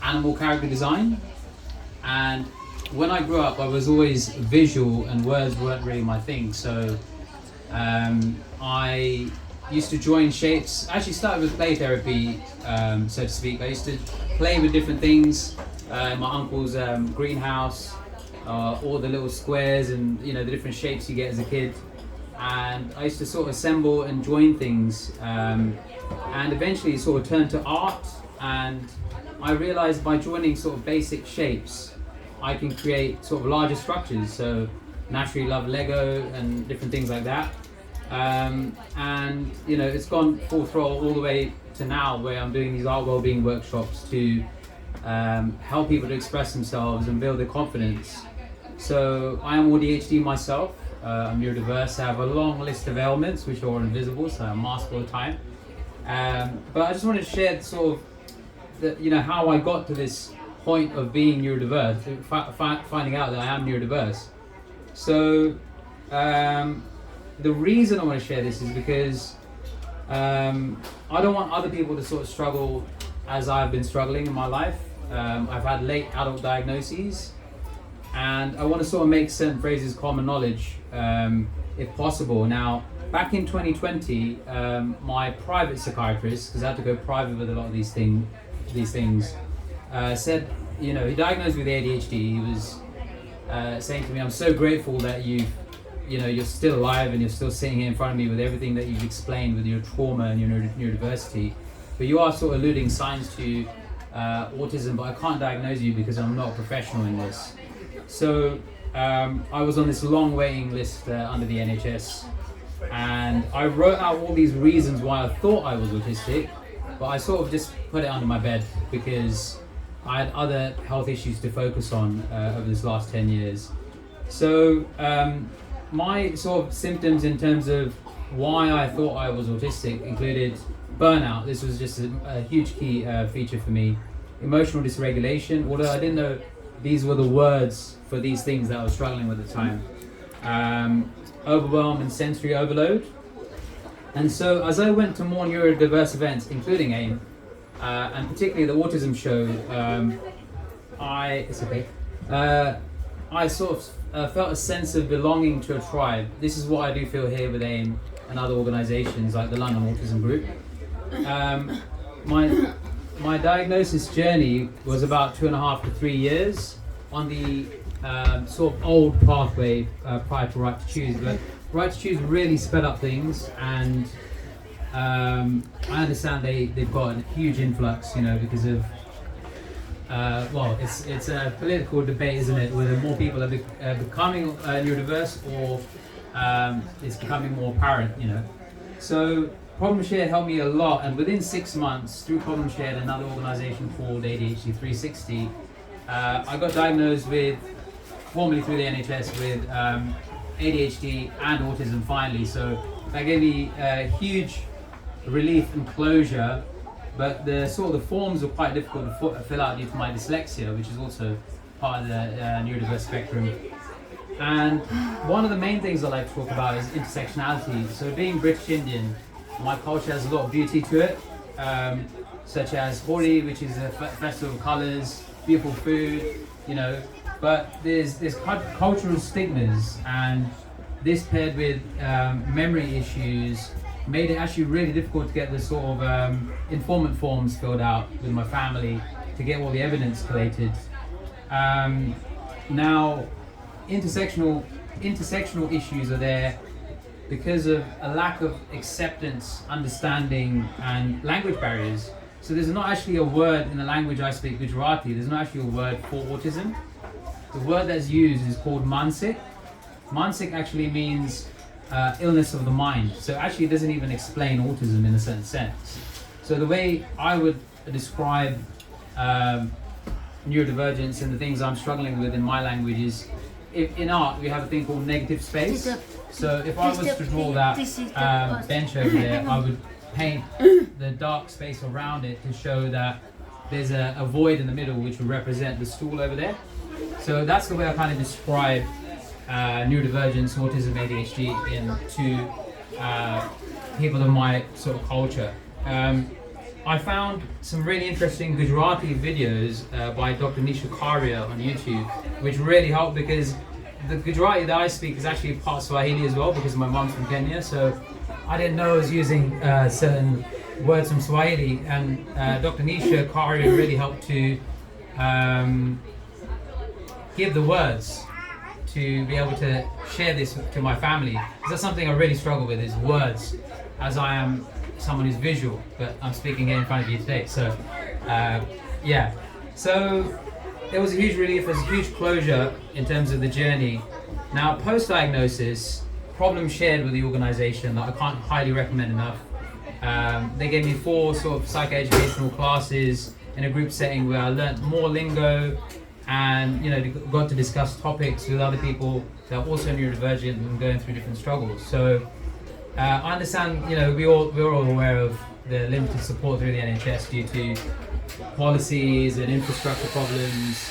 animal character design. And when I grew up, I was always visual and words weren't really my thing. So I used to join shapes. Actually started with play therapy, so to speak. I used to play with different things in my uncle's greenhouse, all the little squares and the different shapes you get as a kid. And I used to sort of assemble and join things, and eventually it sort of turned to art. And I realized by joining sort of basic shapes, I can create sort of larger structures. So naturally love Lego and different things like that. And it's gone full throttle all the way to now, where I'm doing these art wellbeing workshops to help people to express themselves and build their confidence. So I am ADHD myself. I'm neurodiverse. I have a long list of ailments which are invisible, so I mask all the time. But I just wanted to share sort of how I got to this point of being neurodiverse, finding out that I am neurodiverse. So the reason I want to share this is because I don't want other people to sort of struggle as I've been struggling in my life. I've had late adult diagnoses, and I want to sort of make certain phrases common knowledge if possible. Now, back in 2020, my private psychiatrist, because I had to go private with a lot of these things, said, he diagnosed me with ADHD. He was saying to me, "I'm so grateful that you're still alive and you're still sitting here in front of me with everything that you've explained with your trauma and your neurodiversity. But you are sort of alluding signs to autism, but I can't diagnose you because I'm not a professional in this." So I was on this long waiting list under the NHS, and I wrote out all these reasons why I thought I was autistic, but I sort of just put it under my bed because I had other health issues to focus on over this last 10 years. So my sort of symptoms in terms of why I thought I was autistic included burnout. This was just a huge key feature for me. Emotional dysregulation, although I didn't know these were the words for these things that I was struggling with at the time. Overwhelm and sensory overload. And so as I went to more neurodiverse events, including AIM, and particularly the autism show, I sort of felt a sense of belonging to a tribe. This is what I do feel here with AIM and other organisations like the London Autism Group. My diagnosis journey was about 2.5 to 3 years on the sort of old pathway prior to Right to Choose. But Right to Choose really sped up things, and I understand they've got a huge influx, because of it's a political debate, isn't it? Whether more people are becoming neurodiverse or it's becoming more apparent, So Problem Shared helped me a lot, and within 6 months, through Problem Shared, another organisation called ADHD 360, I got diagnosed with, formally through the NHS, with ADHD and autism finally. So that gave me a huge relief and closure, but the forms were quite difficult to fill out due to my dyslexia, which is also part of the neurodiverse spectrum. And one of the main things I like to talk about is intersectionality. So being British Indian, my culture has a lot of beauty to it, such as Holi, which is a festival of colours, beautiful food, but there's cultural stigmas, and this paired with memory issues made it actually really difficult to get the sort of informant forms filled out with my family to get all the evidence collated. Now, intersectional issues are there because of a lack of acceptance, understanding, and language barriers. So there's not actually a word in the language I speak, Gujarati, there's not actually a word for autism. The word that's used is called mansik. Mansik actually means illness of the mind. So actually it doesn't even explain autism in a certain sense. So the way I would describe neurodivergence and the things I'm struggling with in my language is, in art we have a thing called negative space. So if I was to draw that bench over there, I would paint the dark space around it to show that there's a void in the middle which would represent the stool over there. So that's the way I kind of describe neurodivergence, autism, ADHD to people of my sort of culture. I found some really interesting Gujarati videos by Dr. Nisha Karia on YouTube, which really helped because the Gujarati that I speak is actually part Swahili as well because my mom's from Kenya. So I didn't know I was using certain words from Swahili, and Dr. Nisha Karia really helped to give the words to be able to share this to my family. 'Cause that's something I really struggle with, is words, as I am someone who's visual, but I'm speaking here in front of you today. So yeah, so it was a huge relief, it was a huge closure in terms of the journey. Now, post-diagnosis, problems shared with the organisation that I can't highly recommend enough. They gave me 4 sort of psychoeducational classes in a group setting where I learnt more lingo, and got to discuss topics with other people that are also neurodivergent and going through different struggles. So I understand, we're all aware of the limited support through the NHS due to policies and infrastructure problems.